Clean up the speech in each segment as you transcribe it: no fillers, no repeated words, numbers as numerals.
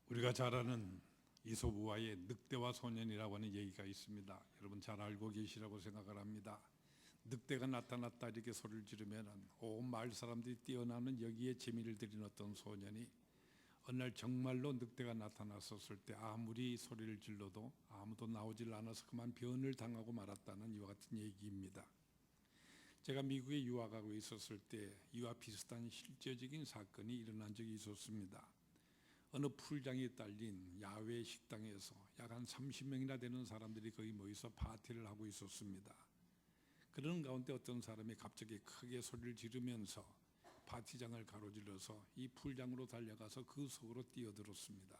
우리가 잘 아는 이솝우화의 늑대와 소년이라고 하는 얘기가 있습니다. 여러분 잘 알고 계시라고 생각을 합니다. 늑대가 나타났다 이렇게 소리를 지르면 온 마을 사람들이 뛰어나는 여기에 재미를 들인 어떤 소년이 어느 날 정말로 늑대가 나타났었을 때 아무리 소리를 질러도 아무도 나오질 않아서 그만 변을 당하고 말았다는 이와 같은 얘기입니다. 제가 미국에 유학하고 있었을 때 이와 비슷한 실제적인 사건이 일어난 적이 있었습니다. 어느 풀장에 딸린 야외 식당에서 약 한 30명이나 되는 사람들이 거기 모여서 파티를 하고 있었습니다. 그런 가운데 어떤 사람이 갑자기 크게 소리를 지르면서 파티장을 가로질러서 이 풀장으로 달려가서 그 속으로 뛰어들었습니다.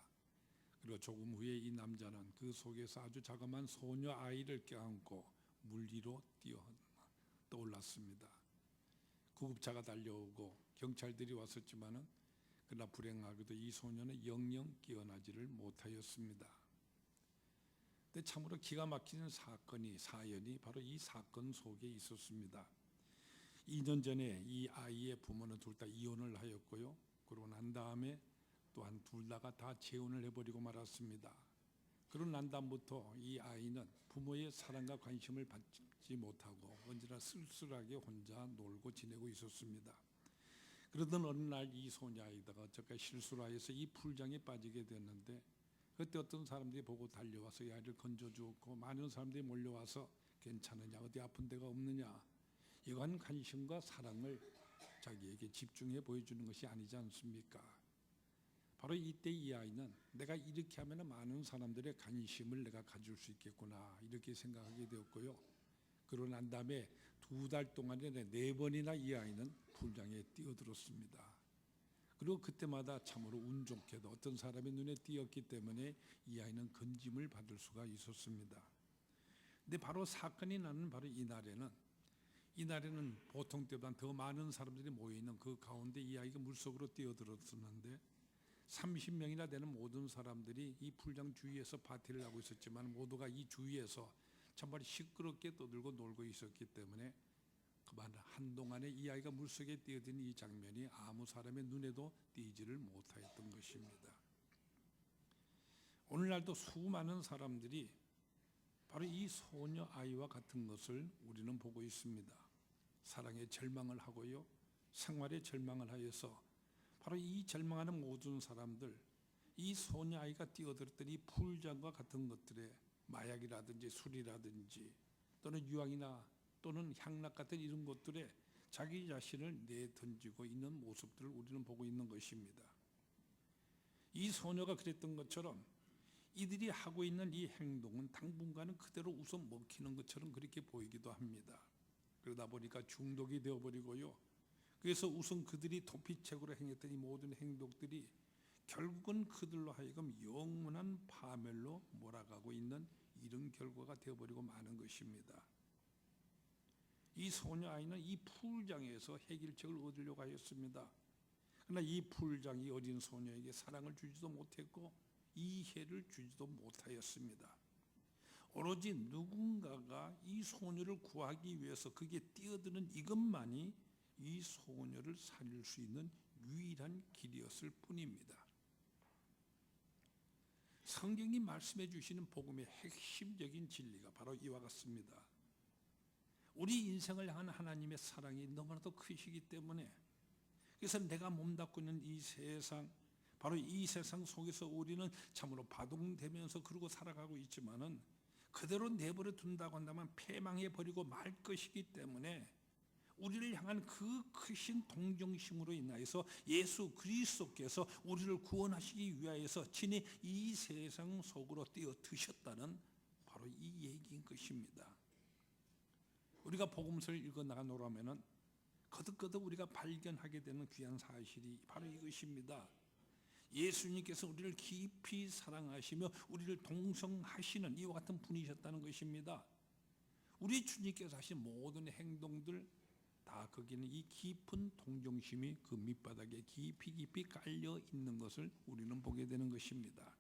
그리고 조금 후에 이 남자는 그 속에서 아주 자그마한 소녀 아이를 껴안고 물 위로 떠올랐습니다. 구급차가 달려오고 경찰들이 왔었지만은 그러나 불행하게도 이 소녀는 영영 깨어나지를 못하였습니다. 근데 참으로 기가 막히는 사연이 바로 이 사건 속에 있었습니다. 2년 전에 이 아이의 부모는 둘 다 이혼을 하였고요. 그러고 난 다음에 또한 둘 다가 다 재혼을 해버리고 말았습니다. 그러고 난 다음부터 이 아이는 부모의 사랑과 관심을 받지 못하고 언제나 쓸쓸하게 혼자 놀고 지내고 있었습니다. 그러던 어느 날 이 소녀아이가 어쩌까 실수를 하여서 이 풀장에 빠지게 됐는데 그때 어떤 사람들이 보고 달려와서 이 아이를 건져주었고 많은 사람들이 몰려와서 괜찮으냐, 어디 아픈 데가 없느냐, 이러한 관심과 사랑을 자기에게 집중해 보여주는 것이 아니지 않습니까? 바로 이때 이 아이는 내가 이렇게 하면 많은 사람들의 관심을 내가 가질 수 있겠구나 이렇게 생각하게 되었고요. 그러고 난 다음에 2달 동안에 4번이나 이 아이는 풀장에 뛰어들었습니다. 그리고 그때마다 참으로 운 좋게도 어떤 사람의 눈에 띄었기 때문에 이 아이는 건짐을 받을 수가 있었습니다. 근데 바로 사건이 나는 바로 이날에는 보통 때보다 더 많은 사람들이 모여있는 그 가운데 이 아이가 물속으로 뛰어들었었는데 30명이나 되는 모든 사람들이 이 풀장 주위에서 파티를 하고 있었지만 모두가 이 주위에서 정말 시끄럽게 떠들고 놀고 있었기 때문에 그만 한동안에 이 아이가 물속에 뛰어든 이 장면이 아무 사람의 눈에도 띄지를 못하였던 것입니다. 오늘날도 수많은 사람들이 바로 이 소녀 아이와 같은 것을 우리는 보고 있습니다. 사랑에 절망을 하고요, 생활에 절망을 하여서 바로 이 절망하는 모든 사람들, 이 소녀 아이가 뛰어들었던 이 풀장과 같은 것들에 마약이라든지 술이라든지 또는 유황이나 또는 향락 같은 이런 것들에 자기 자신을 내던지고 있는 모습들을 우리는 보고 있는 것입니다. 이 소녀가 그랬던 것처럼 이들이 하고 있는 이 행동은 당분간은 그대로 우선 먹히는 것처럼 그렇게 보이기도 합니다. 그러다 보니까 중독이 되어버리고요. 그래서 우선 그들이 도피책으로 행했던 이 모든 행동들이 결국은 그들로 하여금 영원한 파멸로 몰아가고 있는 이런 결과가 되어버리고 마는 것입니다. 이 소녀 아이는 이 풀장에서 해결책을 얻으려고 하였습니다. 그러나 이 풀장이 어린 소녀에게 사랑을 주지도 못했고 이해를 주지도 못하였습니다. 오로지 누군가가 이 소녀를 구하기 위해서 그게 뛰어드는 이것만이 이 소녀를 살릴 수 있는 유일한 길이었을 뿐입니다. 성경이 말씀해 주시는 복음의 핵심적인 진리가 바로 이와 같습니다. 우리 인생을 향한 하나님의 사랑이 너무나도 크시기 때문에, 그래서 내가 몸담고 있는 이 세상, 바로 이 세상 속에서 우리는 참으로 바둥대면서 그러고 살아가고 있지만은 그대로 내버려 둔다고 한다면 패망해 버리고 말 것이기 때문에 우리를 향한 그 크신 동정심으로 인하여서 예수 그리스도께서 우리를 구원하시기 위하여서 친히 이 세상 속으로 뛰어드셨다는 바로 이 얘기인 것입니다. 우리가 복음서를 읽어나가노라면은 거듭거듭 우리가 발견하게 되는 귀한 사실이 바로 이것입니다. 예수님께서 우리를 깊이 사랑하시며 우리를 동성하시는 이와 같은 분이셨다는 것입니다. 우리 주님께서 하신 모든 행동들 다 거기는 이 깊은 동정심이 그 밑바닥에 깊이 깔려 있는 것을 우리는 보게 되는 것입니다.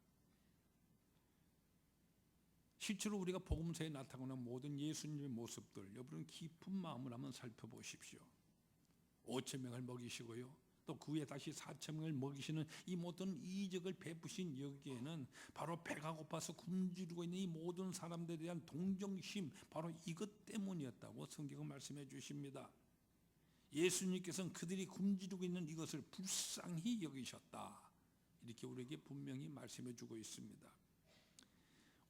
실제로 우리가 복음서에 나타나는 모든 예수님의 모습들, 여러분 깊은 마음을 한번 살펴보십시오. 5,000명을 먹이시고요, 또 그 후에 다시 4,000명을 먹이시는 이 모든 이적을 베푸신 여기에는 바로 배가 고파서 굶주리고 있는 이 모든 사람들에 대한 동정심, 바로 이것 때문이었다고 성경은 말씀해 주십니다. 예수님께서는 그들이 굶주리고 있는 이것을 불쌍히 여기셨다, 이렇게 우리에게 분명히 말씀해 주고 있습니다.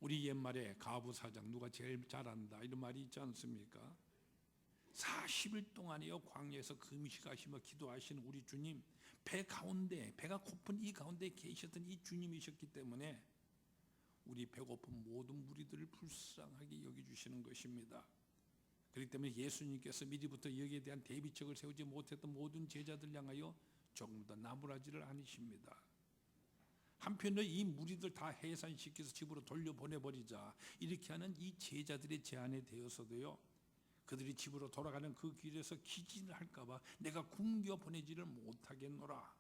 우리 옛말에 가부사장 누가 제일 잘한다 이런 말이 있지 않습니까? 40일 동안이요 광야에서 금식하시며 기도하시는 우리 주님, 배 가운데, 배가 고픈 이 가운데 계셨던 이 주님이셨기 때문에 우리 배고픈 모든 무리들을 불쌍하게 여겨주시는 것입니다. 그렇기 때문에 예수님께서 미리부터 여기에 대한 대비책을 세우지 못했던 모든 제자들 향하여 조금 더 나무라지를 않으십니다. 한편으로 이 무리들 다 해산시켜서 집으로 돌려보내버리자 이렇게 하는 이 제자들의 제안에 대해서도요, 그들이 집으로 돌아가는 그 길에서 기진을 할까봐 내가 굶겨 보내지를 못하겠노라,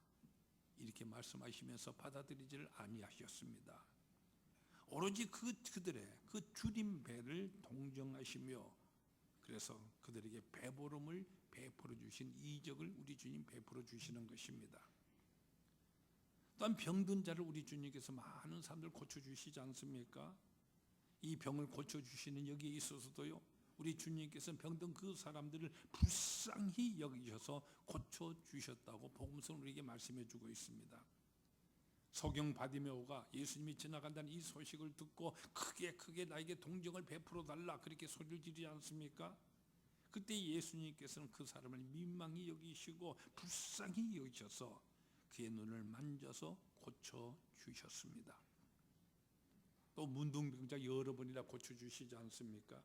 이렇게 말씀하시면서 받아들이지를 아니하셨습니다. 오로지 그들의 그 줄임 배를 동정하시며, 그래서 그들에게 배보름을 베풀어 주신 이적을 우리 주님 베풀어 주시는 것입니다. 또한 병든 자를 우리 주님께서 많은 사람들 고쳐주시지 않습니까? 이 병을 고쳐주시는 여기에 있어서도요, 우리 주님께서는 병든 그 사람들을 불쌍히 여기셔서 고쳐주셨다고 복음서는 우리에게 말씀해 주고 있습니다. 소경 바디메오가 예수님이 지나간다는 이 소식을 듣고 크게 나에게 동정을 베풀어 달라 그렇게 소리를 지르지 않습니까? 그때 예수님께서는 그 사람을 민망히 여기시고 불쌍히 여기셔서 그의 눈을 만져서 고쳐주셨습니다. 또 문둥병자 여러 번이나 고쳐주시지 않습니까?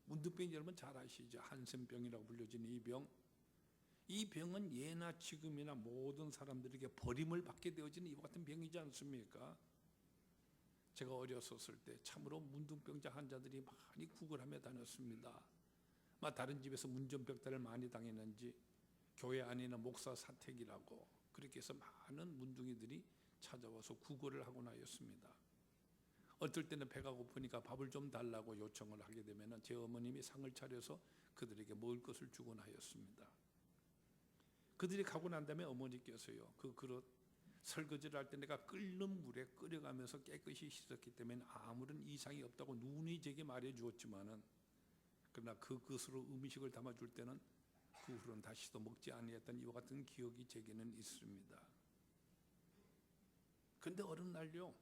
문둥병 여러분 잘 아시죠? 한센병이라고 불려지는 이 병은 예나 지금이나 모든 사람들에게 버림을 받게 되어지는 이와 같은 병이지 않습니까? 제가 어렸었을 때 참으로 문둥병자 환자들이 많이 구걸하며 다녔습니다. 다른 집에서 문전벽달을 많이 당했는지 교회 안에는 목사 사택이라고 그렇게 해서 많은 문둥이들이 찾아와서 구걸을 하곤 하였습니다. 어떨 때는 배가 고프니까 밥을 좀 달라고 요청을 하게 되면 제 어머님이 상을 차려서 그들에게 먹을 것을 주곤 하였습니다. 그들이 가고 난 다음에 어머니께서요, 그 그릇 설거지를 할 때 내가 끓는 물에 끓여가면서 깨끗이 씻었기 때문에 아무런 이상이 없다고 누누이 제게 말해 주었지만은, 그러나 그 그릇으로 음식을 담아줄 때는 그 후로는 다시도 먹지 아니했던 이와 같은 기억이 제게는 있습니다. 근데 어느 날요,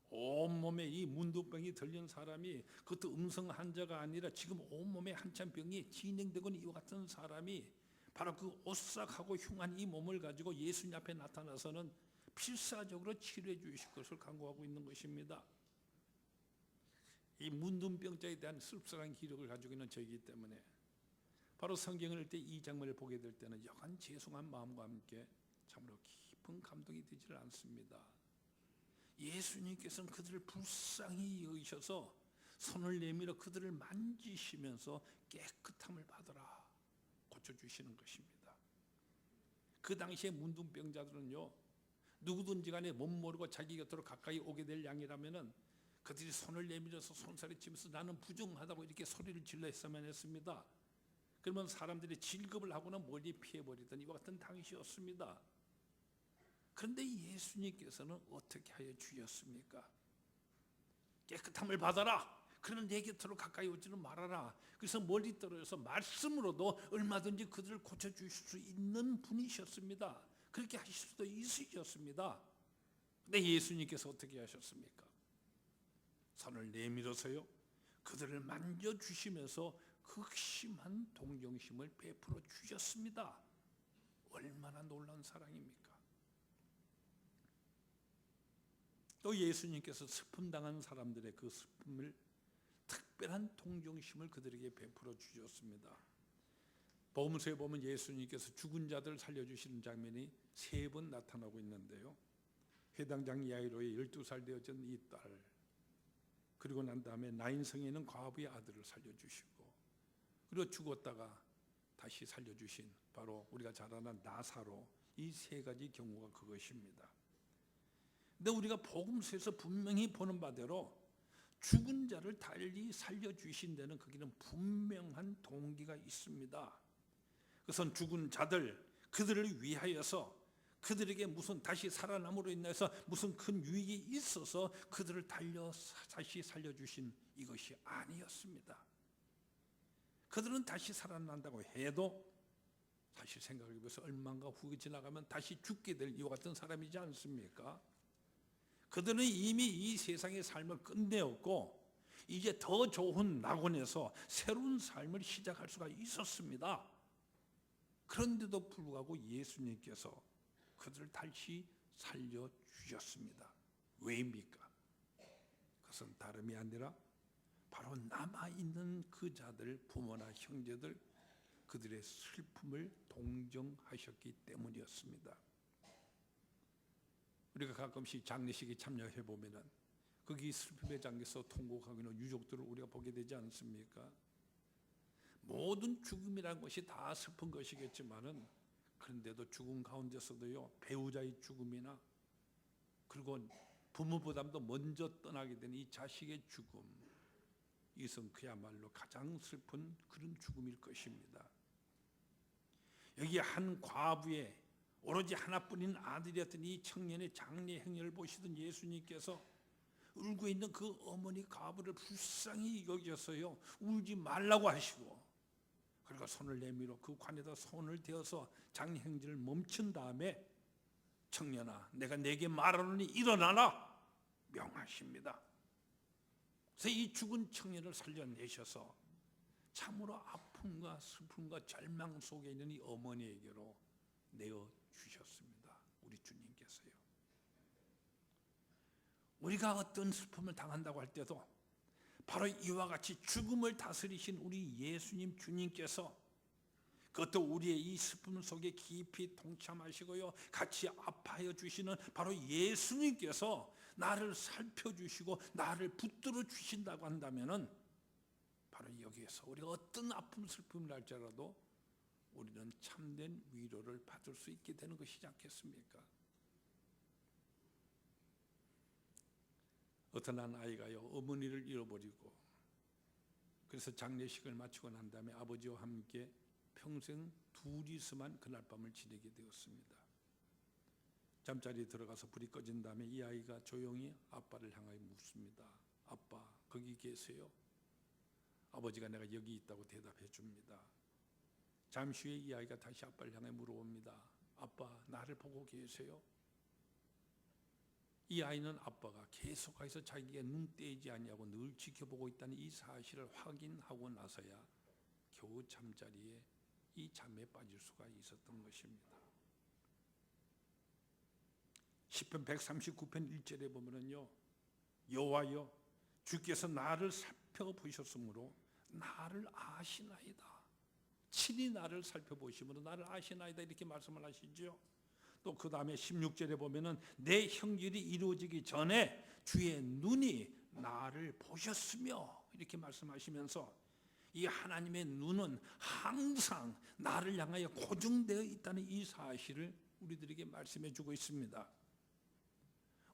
온몸에 이 문둥병이 들린 사람이, 그것도 음성 환자가 아니라 지금 온몸에 한참 병이 진행되고 있는 이와 같은 사람이 바로 그 오싹하고 흉한 이 몸을 가지고 예수님 앞에 나타나서는 필사적으로 치료해 주실 것을 간구하고 있는 것입니다. 이 문둥병자에 대한 씁쓸한 기록을 가지고 있는 저이기 때문에 바로 성경을 읽을 때 이 장면을 보게 될 때는 여간 죄송한 마음과 함께 참으로 깊은 감동이 되질 않습니다. 예수님께서는 그들을 불쌍히 여기셔서 손을 내밀어 그들을 만지시면서 깨끗함을 받으라 고쳐주시는 것입니다. 그 당시에 문둥병자들은요, 누구든지 간에 못 모르고 자기 곁으로 가까이 오게 될 양이라면은 그들이 손을 내밀어서 손살에 치면서 나는 부정하다고 이렇게 소리를 질러 했어야만 했습니다. 그러면 사람들이 질겁을 하고는 멀리 피해버리던 이와 같은 당시였습니다. 그런데 예수님께서는 어떻게 하여 주셨습니까? 깨끗함을 받아라. 그러나 내 곁으로 가까이 오지는 말아라. 그래서 멀리 떨어져서 말씀으로도 얼마든지 그들을 고쳐주실 수 있는 분이셨습니다. 그렇게 하실 수도 있으셨습니다. 근데 예수님께서 어떻게 하셨습니까? 손을 내밀어서요, 그들을 만져주시면서 극심한 동정심을 베풀어 주셨습니다. 얼마나 놀라운 사랑입니까? 또 예수님께서 슬픔당한 사람들의 그 슬픔을, 특별한 동정심을 그들에게 베풀어 주셨습니다. 복음서에 보면 예수님께서 죽은 자들을 살려주시는 장면이 3번 나타나고 있는데요, 회당장 야이로의 12살 되어진 이 딸, 그리고 난 다음에 나인성에 있는 과부의 아들을 살려주시고, 그리고 죽었다가 다시 살려주신 바로 우리가 잘 아는 나사로, 이 3가지 경우가 그것입니다. 근데 우리가 복음서에서 분명히 보는 바대로 죽은 자를 달리 살려주신 데는 거기는 분명한 동기가 있습니다. 그것은 죽은 자들, 그들을 위하여서 그들에게 무슨 다시 살아남으로 인해서 무슨 큰 유익이 있어서 그들을 다시 살려주신 이것이 아니었습니다. 그들은 다시 살아난다고 해도 사실 생각해보면서 얼마가 후에 지나가면 다시 죽게 될 이와 같은 사람이지 않습니까? 그들은 이미 이 세상의 삶을 끝내었고 이제 더 좋은 낙원에서 새로운 삶을 시작할 수가 있었습니다. 그런데도 불구하고 예수님께서 그들을 다시 살려주셨습니다. 왜입니까? 그것은 다름이 아니라 바로 남아있는 그 자들, 부모나 형제들, 그들의 슬픔을 동정하셨기 때문이었습니다. 우리가 가끔씩 장례식에 참여해 보면은 거기 슬픔의 장에서 통곡하고 있는 유족들을 우리가 보게 되지 않습니까? 모든 죽음이라는 것이 다 슬픈 것이겠지만은 그런데도 죽음 가운데서도요, 배우자의 죽음이나 그리고 부모보다도 먼저 떠나게 된 이 자식의 죽음, 이것은 그야말로 가장 슬픈 그런 죽음일 것입니다. 여기 한 과부의 오로지 하나뿐인 아들이었던 이 청년의 장례 행렬을 보시던 예수님께서 울고 있는 그 어머니 과부를 불쌍히 여겨서요, 울지 말라고 하시고, 그리고 손을 내밀어 그 관에다 손을 대어서 장례 행진을 멈춘 다음에 청년아, 내가 네게 말하노니 일어나라 명하십니다. 그래서 이 죽은 청년을 살려내셔서 참으로 아픔과 슬픔과 절망 속에 있는 이 어머니에게로 내어 주셨습니다. 우리 주님께서요. 우리가 어떤 슬픔을 당한다고 할 때도 바로 이와 같이 죽음을 다스리신 우리 예수님 주님께서 그것도 우리의 이 슬픔 속에 깊이 동참하시고요, 같이 아파하여 주시는 바로 예수님께서 나를 살펴주시고 나를 붙들어 주신다고 한다면은 바로 여기에서 우리가 어떤 아픔 슬픔을 할지라도 우리는 참된 위로를 받을 수 있게 되는 것이지 않겠습니까? 어떤 한 아이가요, 어머니를 잃어버리고 그래서 장례식을 마치고 난 다음에 아버지와 함께 평생 둘이서만 그날 밤을 지내게 되었습니다. 잠자리에 들어가서 불이 꺼진 다음에 이 아이가 조용히 아빠를 향하여 묻습니다. 아빠, 거기 계세요? 아버지가 내가 여기 있다고 대답해 줍니다. 잠시 후에 이 아이가 다시 아빠를 향해 물어봅니다. 아빠, 나를 보고 계세요? 이 아이는 아빠가 계속해서 자기가 눈 떼지 아니하고 늘 지켜보고 있다는 이 사실을 확인하고 나서야 겨우 잠자리에 이 잠에 빠질 수가 있었던 것입니다. 시편 139편 1절에 보면은요, 여호와여, 주께서 나를 살펴보셨으므로 나를 아시나이다. 친히 나를 살펴보심으로 나를 아시나이다, 이렇게 말씀을 하시죠. 또 그 다음에 16절에 보면은 내 형질이 이루어지기 전에 주의 눈이 나를 보셨으며, 이렇게 말씀하시면서 이 하나님의 눈은 항상 나를 향하여 고정되어 있다는 이 사실을 우리들에게 말씀해 주고 있습니다.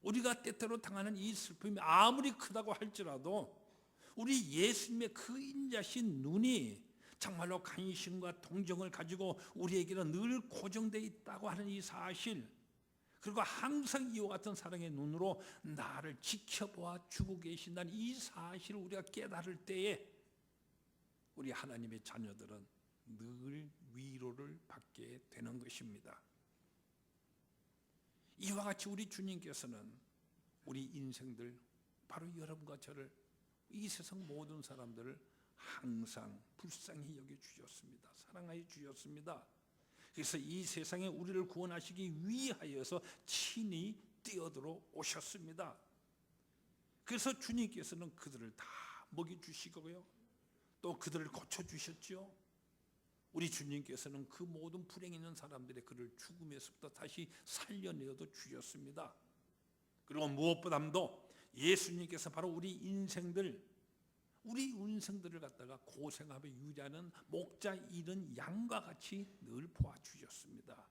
우리가 때때로 당하는 이 슬픔이 아무리 크다고 할지라도 우리 예수님의 그 인자신 눈이 정말로 관심과 동정을 가지고 우리에게는 늘 고정되어 있다고 하는 이 사실, 그리고 항상 이와 같은 사랑의 눈으로 나를 지켜보아 주고 계신다는 이 사실을 우리가 깨달을 때에 우리 하나님의 자녀들은 늘 위로를 받게 되는 것입니다. 이와 같이 우리 주님께서는 우리 인생들, 바로 여러분과 저를, 이 세상 모든 사람들을 항상 불쌍히 여겨주셨습니다. 사랑하여 주셨습니다. 그래서 이 세상에 우리를 구원하시기 위하여서 친히 뛰어들어 오셨습니다. 그래서 주님께서는 그들을 다 먹여주시고요, 또 그들을 고쳐주셨죠. 우리 주님께서는 그 모든 불행 있는 사람들의 그를 죽음에서부터 다시 살려내어도 주셨습니다. 그리고 무엇보다도 예수님께서 바로 우리 인생들을 갖다가 고생하며 유지하는 목자 잃은 양과 같이 늘 보아주셨습니다.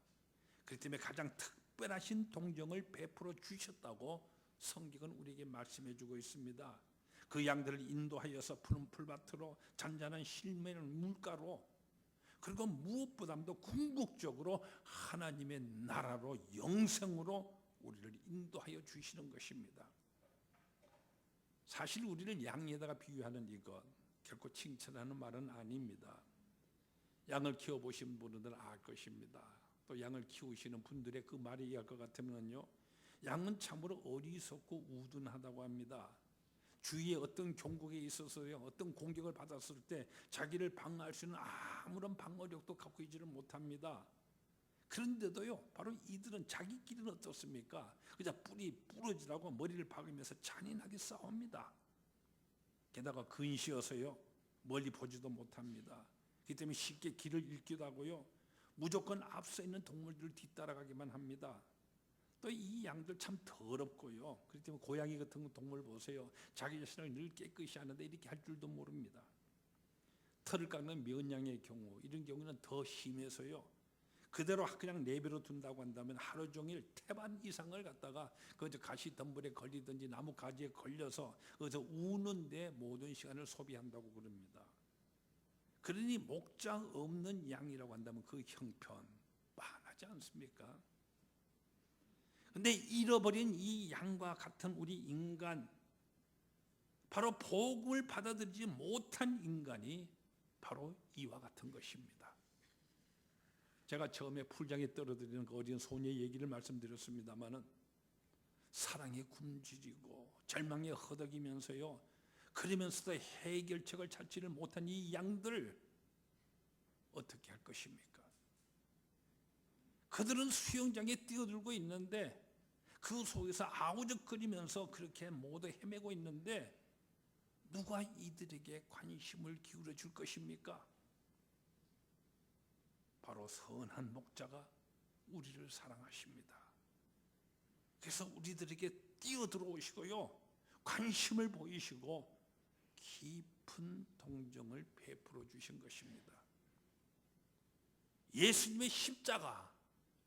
그렇기 때문에 가장 특별하신 동정을 베풀어 주셨다고 성경은 우리에게 말씀해 주고 있습니다. 그 양들을 인도하여서 푸른 풀밭으로 잔잔한 실매는 물가로, 그리고 무엇보다도 궁극적으로 하나님의 나라로 영생으로 우리를 인도하여 주시는 것입니다. 사실 우리를 양에다가 비유하는 이것 결코 칭찬하는 말은 아닙니다. 양을 키워보신 분들은 알 것입니다. 또 양을 키우시는 분들의 그 말이 이해할 것 같으면요, 양은 참으로 어리석고 우둔하다고 합니다. 주위에 어떤 종국에 있어서요, 어떤 공격을 받았을 때 자기를 방어할 수 있는 아무런 방어력도 갖고 있지를 못합니다. 그런데도요, 바로 이들은 자기끼리는 어떻습니까? 그냥 뿔이 부러지라고 머리를 박으면서 잔인하게 싸웁니다. 게다가 근시여서요, 멀리 보지도 못합니다. 그렇기 때문에 쉽게 길을 잃기도 하고요, 무조건 앞서 있는 동물들을 뒤따라가기만 합니다. 또 이 양들 참 더럽고요, 그렇기 때문에 고양이 같은 동물 보세요, 자기 자신을 늘 깨끗이 하는데 이렇게 할 줄도 모릅니다. 털을 깎는 미언양의 경우, 이런 경우는 더 심해서요, 그대로 그냥 내버려 둔다고 한다면 하루 종일 태반 이상을 갖다가 그 가시 덤불에 걸리든지 나무 가지에 걸려서 그래서 우는데 모든 시간을 소비한다고 그럽니다. 그러니 목자 없는 양이라고 한다면 그 형편 빤하지 않습니까? 근데 잃어버린 이 양과 같은 우리 인간, 바로 복음을 받아들이지 못한 인간이 바로 이와 같은 것입니다. 제가 처음에 풀장에 떨어뜨리는 그 어린 소녀의 얘기를 말씀드렸습니다마는 사랑에 굶주리고 절망에 허덕이면서요, 그러면서도 해결책을 찾지를 못한 이 양들 어떻게 할 것입니까? 그들은 수영장에 뛰어들고 있는데 그 속에서 아우적거리면서 그렇게 모두 헤매고 있는데 누가 이들에게 관심을 기울여 줄 것입니까? 바로 선한 목자가 우리를 사랑하십니다. 그래서 우리들에게 뛰어들어오시고요, 관심을 보이시고 깊은 동정을 베풀어 주신 것입니다. 예수님의 십자가,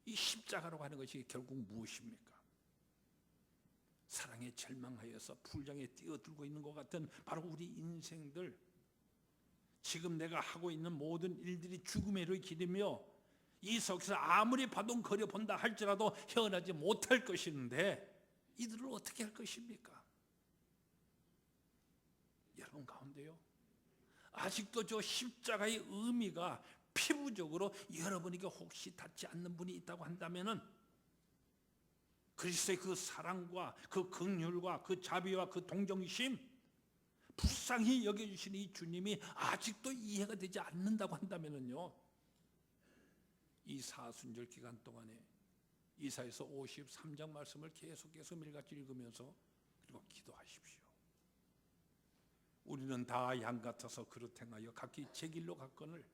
이 십자가라고 하는 것이 결국 무엇입니까? 사랑에 절망하여서 풀장에 뛰어들고 있는 것 같은 바로 우리 인생들, 지금 내가 하고 있는 모든 일들이 죽음의 길이며 이 속에서 아무리 바동거려 본다 할지라도 헤어나지 못할 것인데 이들을 어떻게 할 것입니까? 여러분 가운데요, 아직도 저 십자가의 의미가 피부적으로 여러분에게 혹시 닿지 않는 분이 있다고 한다면은 그리스도의 그 사랑과 그 긍휼과 그 자비와 그 동정심, 불쌍히 여겨주시는 이 주님이 아직도 이해가 되지 않는다고 한다면은요, 이 사순절 기간 동안에 이사야서 53장 말씀을 계속해서 매일같이 읽으면서 그리고 기도하십시오. 우리는 다 양 같아서 그릇 행하여 각기 제 길로 갔거늘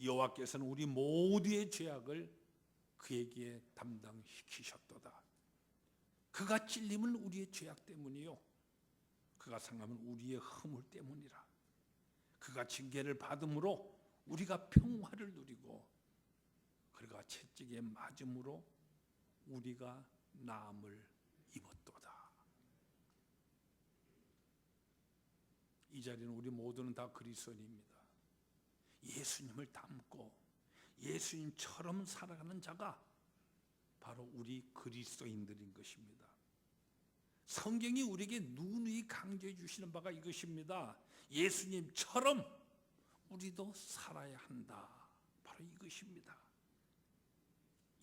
여호와께서는 우리 모두의 죄악을 그에게 담당시키셨도다. 그가 찔림은 우리의 죄악 때문이요, 그가 상함은 우리의 허물 때문이라. 그가 징계를 받음으로 우리가 평화를 누리고 그가 채찍에 맞음으로 우리가 나음을 입었도다. 이 자리는 우리 모두는 다 그리스도인입니다. 예수님을 닮고 예수님처럼 살아가는 자가 바로 우리 그리스도인들인 것입니다. 성경이 우리에게 누누이 강조해 주시는 바가 이것입니다. 예수님처럼 우리도 살아야 한다. 바로 이것입니다.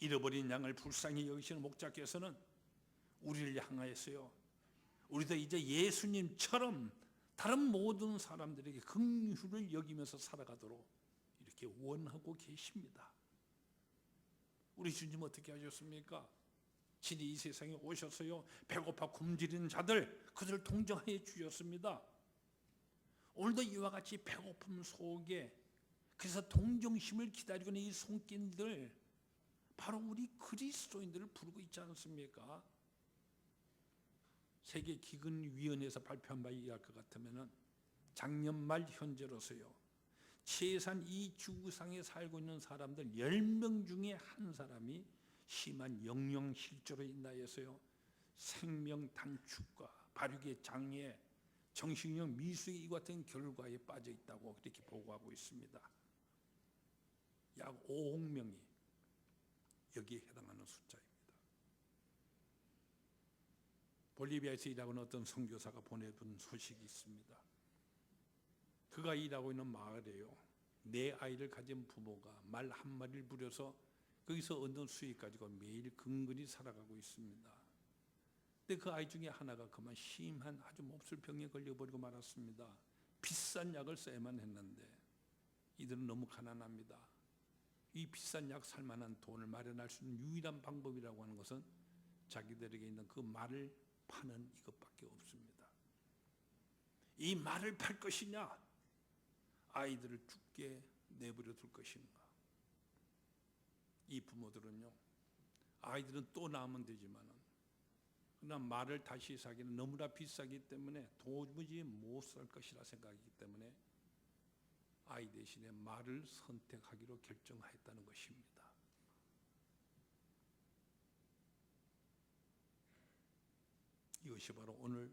잃어버린 양을 불쌍히 여기시는 목자께서는 우리를 향하여서요, 우리도 이제 예수님처럼 다른 모든 사람들에게 긍휼을 여기면서 살아가도록 이렇게 원하고 계십니다. 우리 주님 어떻게 하셨습니까? 친히 이 세상에 오셔서요, 배고파 굶주리는 자들, 그들을 동정하여 주셨습니다. 오늘도 이와 같이 배고픔 속에 그래서 동정심을 기다리고 있는 이 손길들, 바로 우리 그리스도인들을 부르고 있지 않습니까? 세계기근위원회에서 발표한 바에 의할 것 같으면 작년 말 현재로서요, 최소한 이 지구상에 살고 있는 사람들 10명 중에 한 사람이 심한 영양실조로 인하여서요, 생명 단축과 발육의 장애, 정신력 미수의 이 같은 결과에 빠져 있다고 그렇게 보고하고 있습니다. 약 5억 명이 여기에 해당하는 숫자입니다. 볼리비아에서 일하고 있는 어떤 선교사가 보내준 소식이 있습니다. 그가 일하고 있는 마을에요, 4아이를 가진 부모가 말 한 마리를 부려서 거기서 얻는 수익 가지고 매일 근근히 살아가고 있습니다. 근데 그 아이 중에 하나가 그만 심한 아주 몹쓸 병에 걸려버리고 말았습니다. 비싼 약을 써야만 했는데 이들은 너무 가난합니다. 이 비싼 약 살 만한 돈을 마련할 수 있는 유일한 방법이라고 하는 것은 자기들에게 있는 그 말을 파는 이것밖에 없습니다. 이 말을 팔 것이냐, 아이들을 죽게 내버려 둘 것인가. 이 부모들은요, 아이들은 또 낳으면 되지만 그러나 말을 다시 사기는 너무나 비싸기 때문에 도무지 못 살 것이라 생각하기 때문에 아이 대신에 말을 선택하기로 결정하였다는 것입니다. 이것이 바로 오늘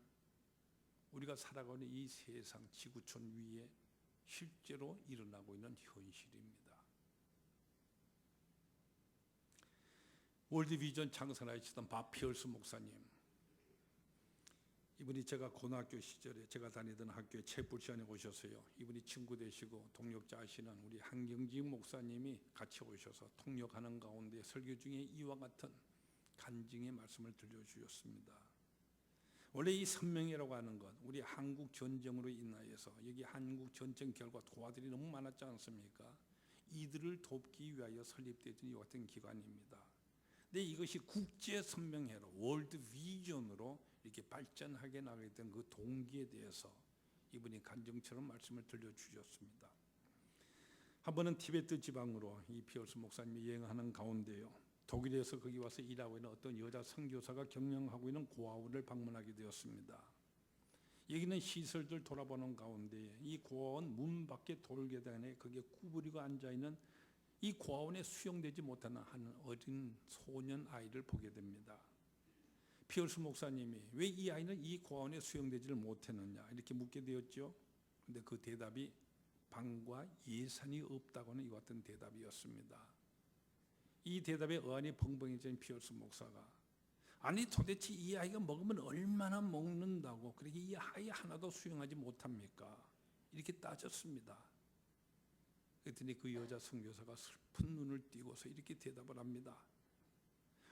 우리가 살아가는 이 세상 지구촌 위에 실제로 일어나고 있는 현실입니다. 월드비전 창설하시던 밥 피얼스 목사님, 이분이 제가 고등학교 시절에 제가 다니던 학교에 채플 시간에 오셨어요. 이분이 친구 되시고 동역자 하시는 우리 한경직 목사님이 같이 오셔서 통역하는 가운데 설교 중에 이와 같은 간증의 말씀을 들려주셨습니다. 원래 이 선명이라고 하는 것, 우리 한국 전쟁으로 인하여서 여기 한국 전쟁 결과 고아들이 너무 많았지 않습니까? 이들을 돕기 위하여 설립되어진 이 같은 기관입니다. 근데 이것이 국제 선명회로 월드 비전으로 이렇게 발전하게 나가게 된 그 동기에 대해서 이분이 간증처럼 말씀을 들려주셨습니다. 한 번은 티베트 지방으로 이 피얼스 목사님이 여행하는 가운데요, 독일에서 거기 와서 일하고 있는 어떤 여자 선교사가 경영하고 있는 고아원을 방문하게 되었습니다. 여기는 시설들 돌아보는 가운데 이 고아원 문 밖에 돌계단에 거기에 구부리고 앉아있는 이 고아원에 수용되지 못하는 한 어린 소년 아이를 보게 됩니다. 피얼스 목사님이 왜 이 아이는 이 고아원에 수용되지를 못했느냐 이렇게 묻게 되었죠. 그런데 그 대답이 방과 예산이 없다고는 이와 같은 대답이었습니다. 이 대답에 어안이 벙벙해진 피얼스 목사가, 아니 도대체 이 아이가 먹으면 얼마나 먹는다고 그렇게 이 아이 하나도 수용하지 못합니까? 이렇게 따졌습니다. 그랬더니 그 여자 선교사가 슬픈 눈을 띄고서 이렇게 대답을 합니다.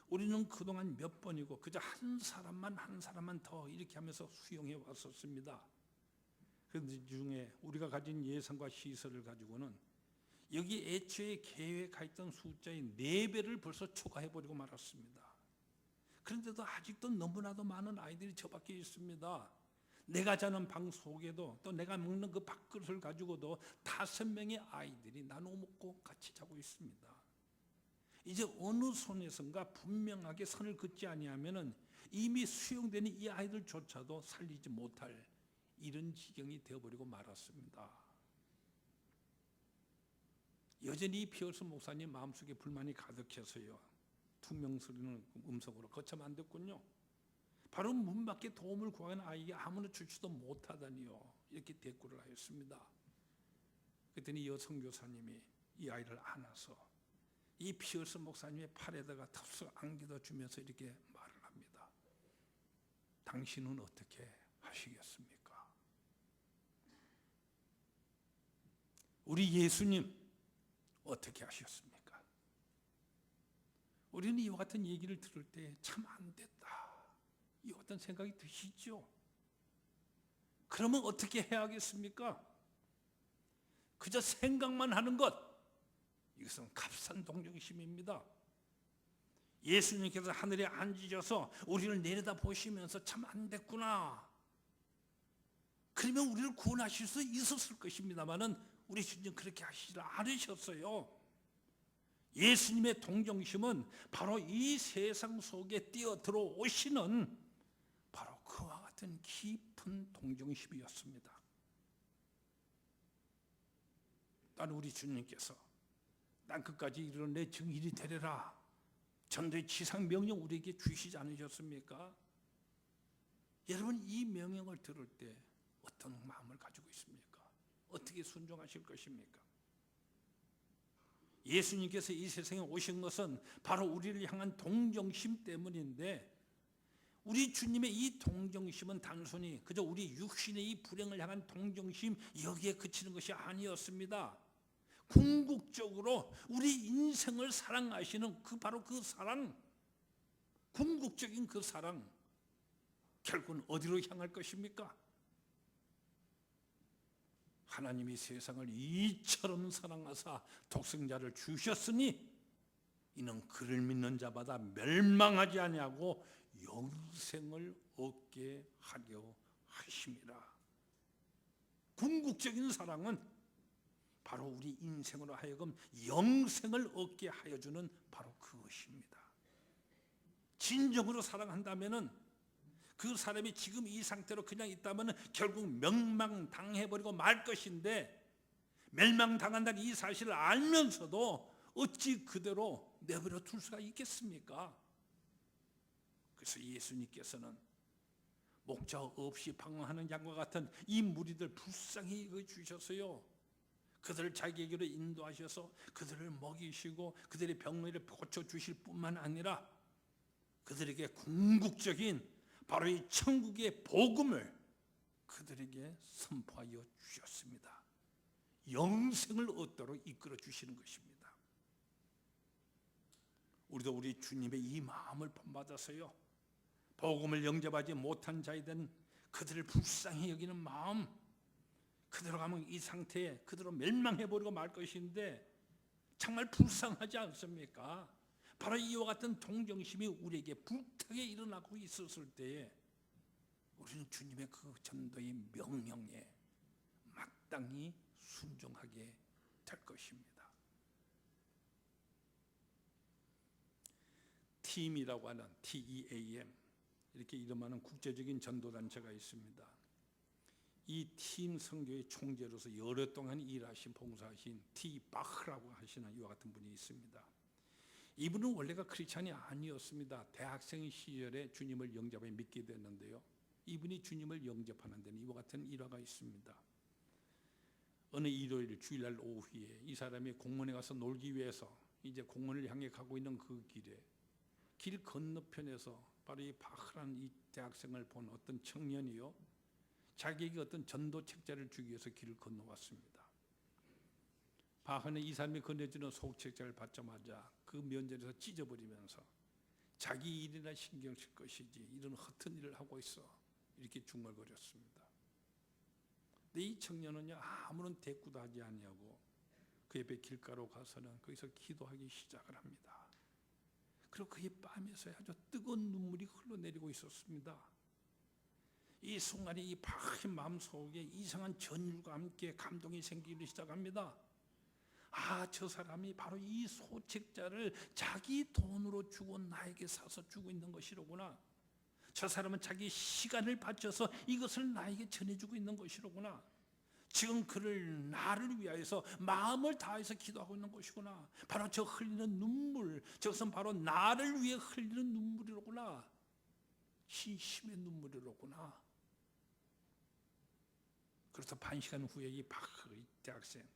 우리는 그동안 몇 번이고 그저 한 사람만 더 이렇게 하면서 수용해 왔었습니다. 그런데 중에 우리가 가진 예산과 시설을 가지고는 여기 애초에 계획했던 숫자의 4배를 벌써 초과해버리고 말았습니다. 그런데도 아직도 너무나도 많은 아이들이 저 밖에 있습니다. 내가 자는 방 속에도 또 내가 먹는 그 밥그릇을 가지고도 5명의 아이들이 나눠 먹고 같이 자고 있습니다. 이제 어느 손에선가 분명하게 선을 긋지 아니하면은 이미 수용되는 이 아이들조차도 살리지 못할 이런 지경이 되어버리고 말았습니다. 여전히 피얼스 목사님 마음속에 불만이 가득해서요, 투명스러운 음성으로 거참 안 됐군요. 바로 문 밖에 도움을 구하는 아이에게 아무나 주지도 못하다니요, 이렇게 대꾸를 하였습니다. 그랬더니 여성교사님이 이 아이를 안아서 이 피얼스 목사님의 팔에다가 덥석 안겨다 주면서 이렇게 말을 합니다. 당신은 어떻게 하시겠습니까? 우리 예수님 어떻게 하셨습니까? 우리는 이와 같은 얘기를 들을 때 참 안 됐다, 이 어떤 생각이 드시죠? 그러면 어떻게 해야겠습니까? 그저 생각만 하는 것, 이것은 값싼 동정심입니다. 예수님께서 하늘에 앉으셔서 우리를 내려다 보시면서 참 안 됐구나, 그러면 우리를 구원하실 수 있었을 것입니다만은 우리 주님 그렇게 하시지 않으셨어요. 예수님의 동정심은 바로 이 세상 속에 뛰어들어오시는 바로 그와 같은 깊은 동정심이었습니다. 난 우리 주님께서 땅끝까지 이르러 내 증인이 되리라 전도의 지상 명령 우리에게 주시지 않으셨습니까? 여러분, 이 명령을 들을 때 어떤 마음을 가지고 있습니까? 어떻게 순종하실 것입니까? 예수님께서 이 세상에 오신 것은 바로 우리를 향한 동정심 때문인데, 우리 주님의 이 동정심은 단순히 그저 우리 육신의 이 불행을 향한 동정심 여기에 그치는 것이 아니었습니다. 궁극적으로 우리 인생을 사랑하시는 바로 그 사랑, 궁극적인 그 사랑, 결국은 어디로 향할 것입니까? 하나님이 세상을 이처럼 사랑하사 독생자를 주셨으니 이는 그를 믿는 자마다 멸망하지 아니하고 영생을 얻게 하려 하심이라. 궁극적인 사랑은 바로 우리 인생으로 하여금 영생을 얻게 하여 주는 바로 그것입니다. 진정으로 사랑한다면은 그 사람이 지금 이 상태로 그냥 있다면 결국 멸망당해버리고 말 것인데, 멸망당한다는 이 사실을 알면서도 어찌 그대로 내버려 둘 수가 있겠습니까? 그래서 예수님께서는 목자 없이 방황하는 양과 같은 이 무리들 불쌍히 여겨주셨어요. 그들을 자기에게로 인도하셔서 그들을 먹이시고 그들의 병을 고쳐주실 뿐만 아니라 그들에게 궁극적인 바로 이 천국의 복음을 그들에게 선포하여 주셨습니다. 영생을 얻도록 이끌어 주시는 것입니다. 우리도 우리 주님의 이 마음을 본받아서요, 복음을 영접하지 못한 자에 대한 그들을 불쌍히 여기는 마음, 그대로 가면 이 상태에 그대로 멸망해버리고 말 것인데 정말 불쌍하지 않습니까? 바로 이와 같은 동정심이 우리에게 불타게 일어나고 있었을 때에 우리는 주님의 그 전도의 명령에 마땅히 순종하게 될 것입니다. 팀이라고 하는 TEAM, 이렇게 이름하는 국제적인 전도단체가 있습니다. 이 팀 선교의 총재로서 여러 동안 일하신 봉사하신 T. 바흐라고 하시는 이와 같은 분이 있습니다. 이분은 원래가 크리스찬이 아니었습니다. 대학생 시절에 주님을 영접해 믿게 됐는데요, 이분이 주님을 영접하는 데는 이와 같은 일화가 있습니다. 어느 일요일 주일날 오후에 이 사람이 공원에 가서 놀기 위해서 이제 공원을 향해 가고 있는 그 길에 길 건너편에서 바로 이 바흐라는 이 대학생을 본 어떤 청년이요, 자기에게 어떤 전도 책자를 주기 위해서 길을 건너왔습니다. 바흐는 이 사람이 건네주는 소책자를 받자마자 그 면전에서 찢어버리면서 자기 일이나 신경 쓸 것이지 이런 허튼 일을 하고 있어, 이렇게 중얼거렸습니다. 근데 이 청년은요, 아무런 대꾸도 하지 아니하고 그 옆에 길가로 가서는 거기서 기도하기 시작을 합니다. 그리고 그의 뺨에서 아주 뜨거운 눈물이 흘러내리고 있었습니다. 이 순간에 이 바흐의 마음속에 이상한 전율과 함께 감동이 생기기 시작합니다. 아, 저 사람이 바로 이 소책자를 자기 돈으로 주고 나에게 사서 주고 있는 것이로구나. 저 사람은 자기 시간을 바쳐서 이것을 나에게 전해주고 있는 것이로구나. 지금 그를 나를 위하여서 마음을 다해서 기도하고 있는 것이구나. 바로 저 흘리는 눈물, 저것은 바로 나를 위해 흘리는 눈물이로구나. 진심의 눈물이로구나. 그래서 반 시간 후에 이 바흐의 대학생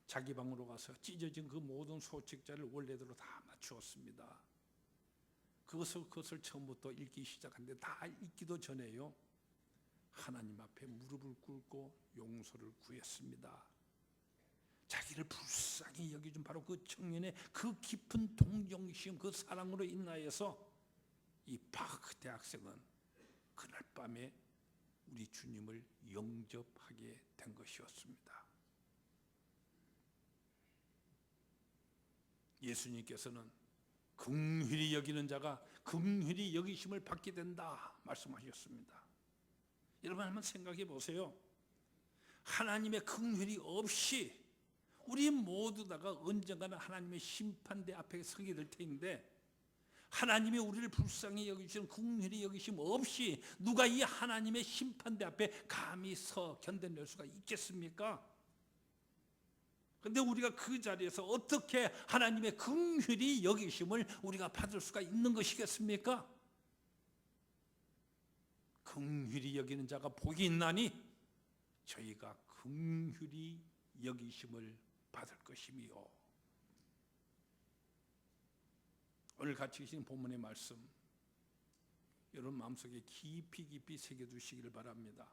자기 방으로 가서 찢어진 그 모든 소책자를 원래대로 다 맞추었습니다. 그것을 처음부터 읽기 시작하는데 다 읽기도 전에요, 하나님 앞에 무릎을 꿇고 용서를 구했습니다. 자기를 불쌍히 여겨준 바로 그 청년의 그 깊은 동정심, 그 사랑으로 인하여서 이 바흐 대학생은 그날 밤에 우리 주님을 영접하게 된 것이었습니다. 예수님께서는 긍휼히 여기는 자가 긍휼히 여기심을 받게 된다 말씀하셨습니다. 여러분 한번 생각해 보세요. 하나님의 긍휼이 없이 우리 모두 다가 언젠가는 하나님의 심판대 앞에 서게 될 텐데, 하나님이 우리를 불쌍히 여기시는 긍휼히 여기심 없이 누가 이 하나님의 심판대 앞에 감히 서 견뎌낼 수가 있겠습니까? 그런데 우리가 그 자리에서 어떻게 하나님의 긍휼히 여기심을 우리가 받을 수가 있는 것이겠습니까? 긍휼히 여기는 자가 복이 있나니 저희가 긍휼히 여기심을 받을 것이며, 오늘 같이 계신 본문의 말씀 여러분 마음속에 깊이 새겨두시기를 바랍니다.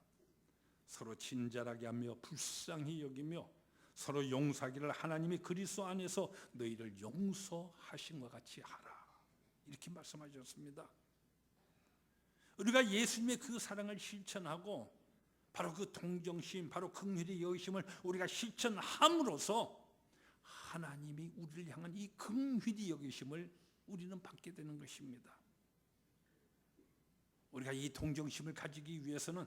서로 친절하게 하며 불쌍히 여기며 서로 용서하기를 하나님이 그리스도 안에서 너희를 용서하신 것 같이 하라, 이렇게 말씀하셨습니다. 우리가 예수님의 그 사랑을 실천하고 바로 그 동정심, 바로 긍휼의 여기심을 우리가 실천함으로써 하나님이 우리를 향한 이 긍휼의 여기심을 우리는 받게 되는 것입니다. 우리가 이 동정심을 가지기 위해서는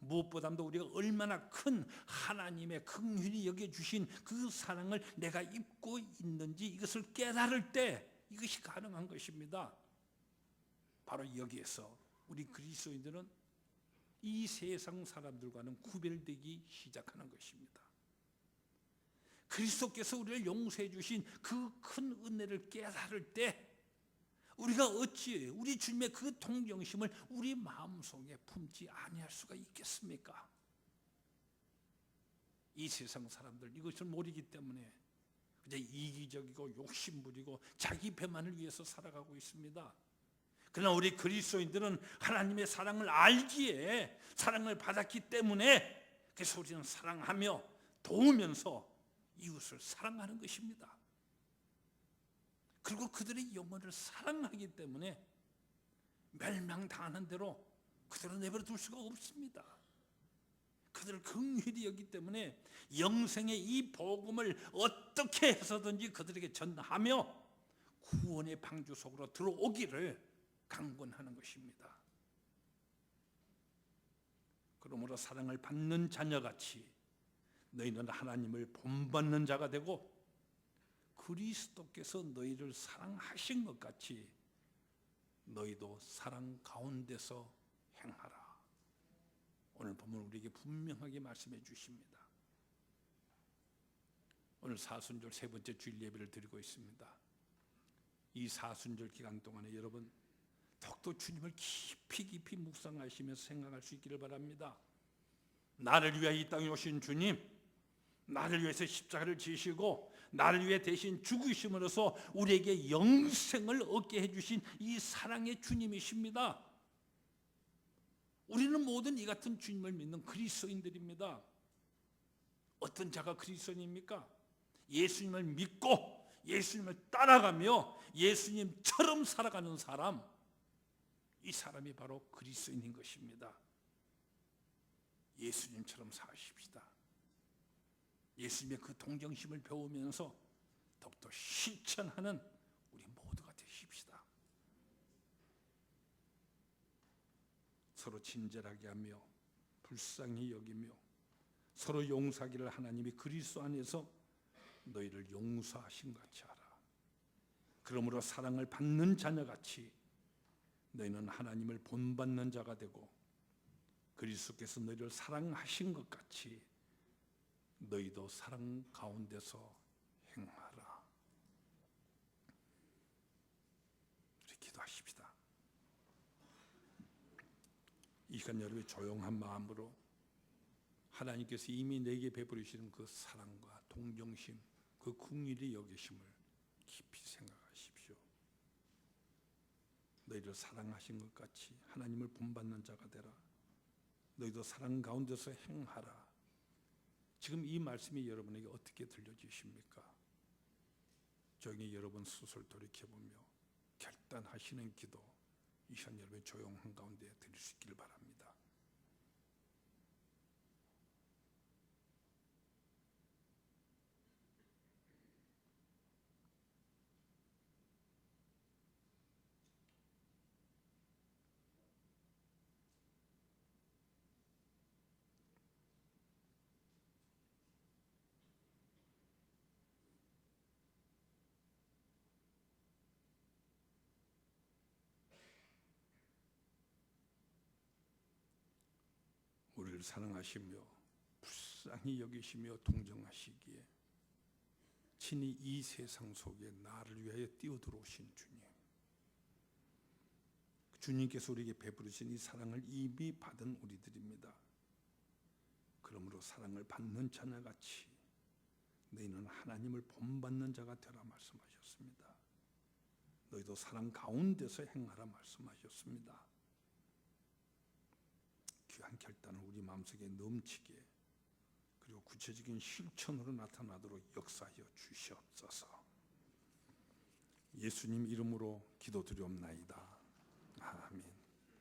무엇보다도 우리가 얼마나 큰 하나님의 긍휼히 여겨주신 그 사랑을 내가 입고 있는지 이것을 깨달을 때 이것이 가능한 것입니다. 바로 여기에서 우리 그리스도인들은 이 세상 사람들과는 구별되기 시작하는 것입니다. 그리스도께서 우리를 용서해 주신 그 큰 은혜를 깨달을 때 우리가 어찌 우리 주님의 그 동정심을 우리 마음속에 품지 아니할 수가 있겠습니까? 이 세상 사람들 이것을 모르기 때문에 이제 이기적이고 욕심부리고 자기 배만을 위해서 살아가고 있습니다. 그러나 우리 그리스도인들은 하나님의 사랑을 알기에 사랑을 받았기 때문에 그래서 우리는 사랑하며 도우면서 이웃을 사랑하는 것입니다. 그리고 그들의 영혼을 사랑하기 때문에 멸망당하는 대로 그들을 내버려 둘 수가 없습니다. 그들을 긍휼히 여기기 때문에 영생의 이 복음을 어떻게 해서든지 그들에게 전하며 구원의 방주 속으로 들어오기를 강권하는 것입니다. 그러므로 사랑을 받는 자녀같이 너희는 하나님을 본받는 자가 되고 그리스도께서 너희를 사랑하신 것 같이 너희도 사랑 가운데서 행하라. 오늘 보면 우리에게 분명하게 말씀해 주십니다. 오늘 사순절 세 번째 주일 예배를 드리고 있습니다. 이 사순절 기간 동안에 여러분 더욱더 주님을 깊이 묵상하시면서 생각할 수 있기를 바랍니다. 나를 위하여 이 땅에 오신 주님, 나를 위해서 십자가를 지시고 나를 위해 대신 죽으심으로써 우리에게 영생을 얻게 해주신 이 사랑의 주님이십니다. 우리는 모든 이 같은 주님을 믿는 그리스도인들입니다. 어떤 자가 그리스도인입니까? 예수님을 믿고 예수님을 따라가며 예수님처럼 살아가는 사람, 이 사람이 바로 그리스도인인 것입니다. 예수님처럼 사십시다. 예수님의 그 동정심을 배우면서 더욱더 실천하는 우리 모두가 되십시다. 서로 친절하게 하며 불쌍히 여기며 서로 용서하기를 하나님이 그리스도 안에서 너희를 용서하신 같이 하라. 그러므로 사랑을 받는 자녀같이 너희는 하나님을 본받는 자가 되고 그리스도께서 너희를 사랑하신 것 같이 너희도 사랑 가운데서 행하라. 우리 기도하십시다. 이 시간 여러분의 조용한 마음으로 하나님께서 이미 내게 베풀으시는 그 사랑과 동정심, 그 긍휼의 여기심을 깊이 생각하십시오. 너희를 사랑하신 것 같이 하나님을 본받는 자가 되라. 너희도 사랑 가운데서 행하라. 지금 이 말씀이 여러분에게 어떻게 들려지십니까? 조용히 여러분 스스로 돌이켜보며 결단하시는 기도 이 시간 여러분의 조용한 가운데 드릴 수 있기를 바랍니다. 우리를 사랑하시며 불쌍히 여기시며 동정하시기에 친히 이 세상 속에 나를 위하여 뛰어들어오신 주님, 주님께서 우리에게 베푸르신 이 사랑을 이미 받은 우리들입니다. 그러므로 사랑을 받는 자녀같이 너희는 하나님을 본받는 자가 되라 말씀하셨습니다. 너희도 사랑 가운데서 행하라 말씀하셨습니다. 귀한 결단을 우리 마음속에 넘치게, 그리고 구체적인 실천으로 나타나도록 역사하여 주시옵소서. 예수님 이름으로 기도드리옵나이다. 아멘.